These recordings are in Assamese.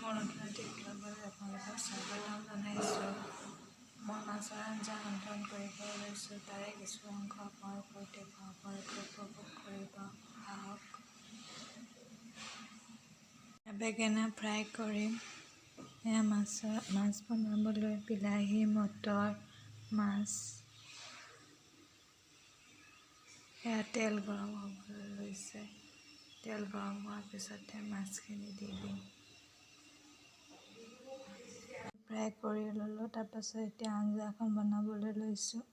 মোৰ অৰ্থনৈতিক ব্লগলৈ আপোনালোকক স্বাগতম জনাইছোঁ। মই মাছৰ আঞ্জা ৰন্ধন কৰিব লৈছোঁ। তাৰে কিছু অংশ আপোনালোকৰ সৈতে ভালকৈ উপভোগ কৰিব আহক। বেঙেনা ফ্ৰাই কৰিম। এয়া মাছ বনাবলৈ বিলাহী, মটৰ, মাছ। এয়া তেল গৰম হ'বলৈ লৈছে। তেল গৰম হোৱাৰ পিছতে মাছখিনি দি দিম। ফ্ৰাই কৰি ল'লোঁ। তাৰপাছত এতিয়া আঞ্জাখন বনাবলৈ লৈছোঁ।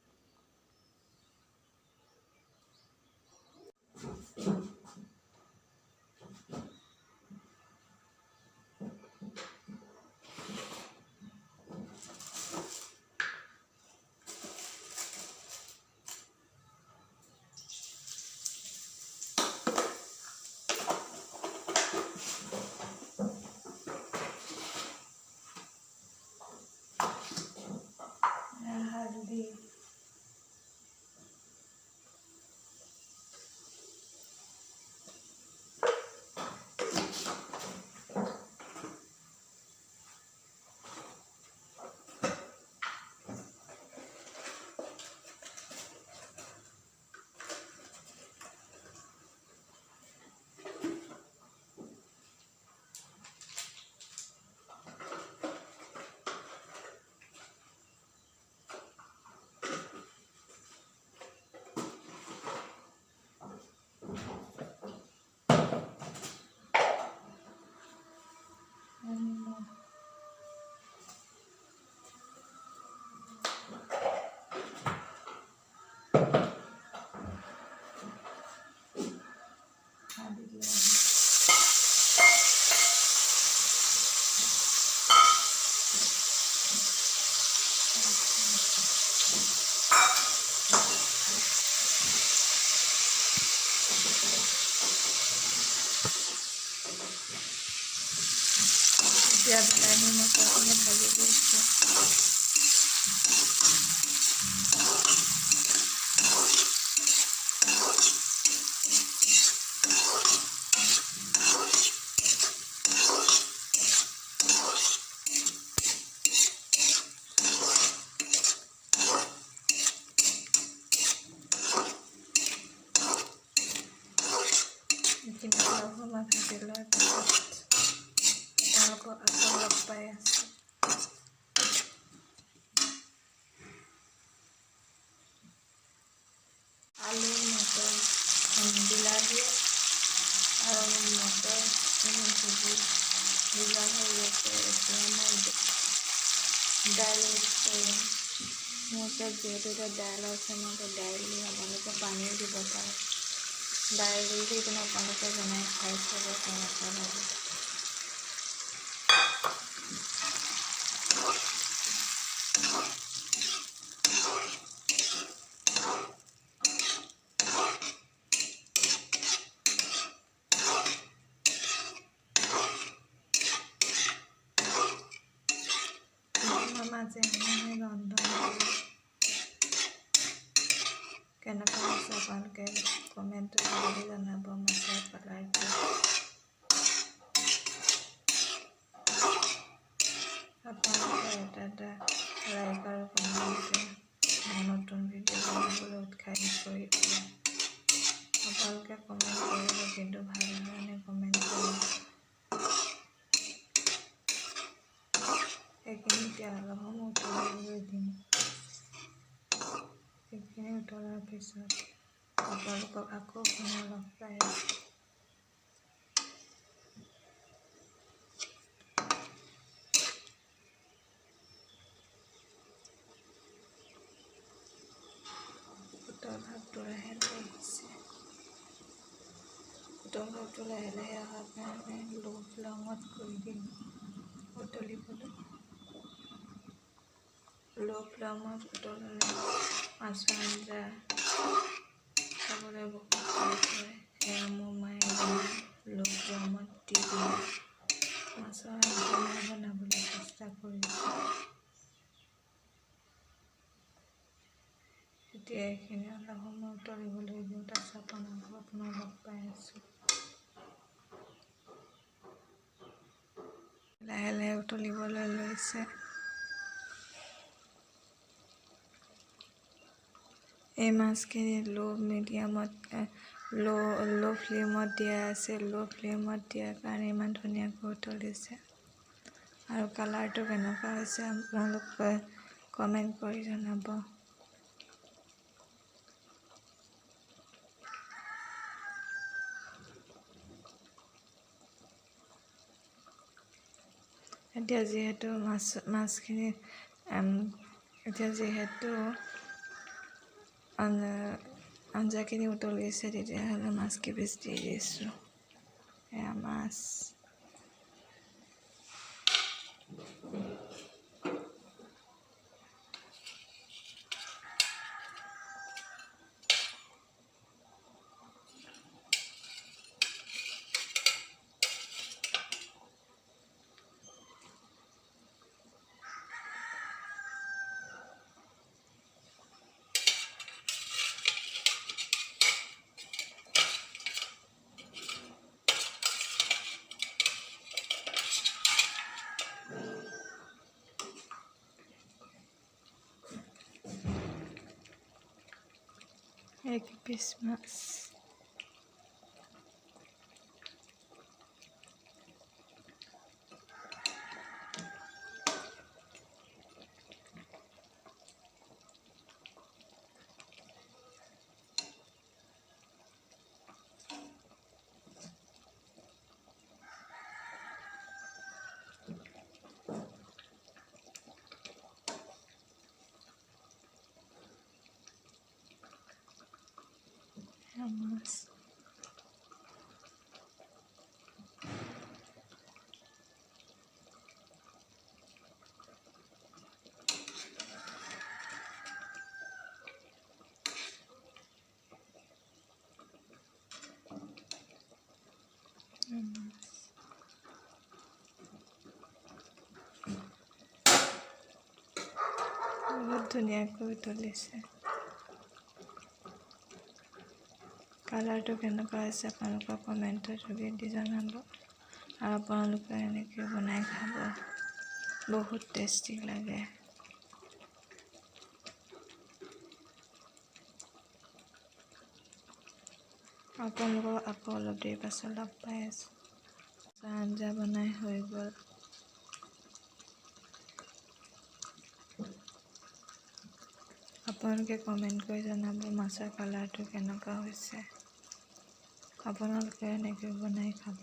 হালধি, এতিয়া বিলাহী মটৰখিনি ভাজি দিছোঁ। এইখিনি অলপ সময় ভাজি লোৱাৰ পিছত আপোনালোকক আকৌ লগ পাই আছোঁ। আলু, মটৰ, বিলাহী আৰু মটৰখিনি সিজা হৈ গৈছে। এতিয়া মই দাইল মিক্স কৰিম। মোৰ ওচৰত যিহেতু এতিয়া দাইল আছে, মই দাইল দি আপোনালোকে পানীও দিব পাৰে। দাইল দি কিনে আপোনালোকে বনাই খাই চাব কেনেকুৱা লাগে। মাজে সময়ে ৰন্ধন কৰি কেনেকুৱা হৈছে আপোনালোকে কমেণ্টত কৰি জনাব। মাছৰ কালাৰটো আপোনালোকে এটা লাইক আৰু কমেণ্টে মই নতুন ভিডিঅ' বনাবলৈ উৎসাহিত কৰি দিয়ে। আপোনালোকে কমেণ্ট কৰিব, কিন্তু ভাল ধৰণে কমেণ্ট কৰিব। সেইখিনি এতিয়া অলপ সময় উতলিবলৈ দিম। সেইখিনি উতলাৰ পিছত আপোনালোকক আকৌ পুনৰ লগ পাই আছোঁ। উতল ভাৱটো লাহে লাহে আহিছে। উতল ভাৱটো লাহে লাহে অহাৰ কাৰণে ল' ফ্লেমত কৰি দিম উতলিবলৈ। ল' ফ্লেমত উতলালে মাছৰ আঞ্জা খাবলৈ বহুত ভাল হয়। সেয়া মোৰ মায়ে বনাই ল' ফ্লেমত দি দিলে মাছৰ আঞ্জা মই বনাবলৈ চেষ্টা কৰিছোঁ। এতিয়া এইখিনি অলপ সময় উতলিবলৈ দিওঁ। তাৰপিছত আপোনাৰ লগ পাই আছোঁ। লাহে উতলিবলৈ লৈছে। এই মাছখিনি ল' ফ্লেমত দিয়া আছে। ল' ফ্লেমত দিয়াৰ কাৰণে ইমান ধুনীয়াকৈ উতলিছে। আৰু কালাৰটো কেনেকুৱা হৈছে আপোনালোকে কমেণ্ট কৰি জনাব। এতিয়া যিহেতু আঞ্জাখিনি উতলিছে, তেতিয়াহ'লে মাছকেইপিচ দি দিছোঁ। এয়া মাছ। এক পিচ মাছ। মাছ বহুত ধুনীয়াকৈ উতলিছে। কালাৰটো কেনেকুৱা হৈছে আপোনালোকৰ কমেণ্টৰ যোগেদি জনাব। আৰু আপোনালোকে এনেকৈ বনাই খাব, বহুত টেষ্টি লাগে। আপোনালোকক আকৌ অলপ দেৰি পাছত লগ পাই আছোঁ। আঞ্জা বনাই হৈ গ'ল। আপোনালোকে কমেণ্ট কৰি জনাব মাছৰ কালাৰটো কেনেকুৱা হৈছে। আপোনালোকে এনেকৈ বনাই খাব।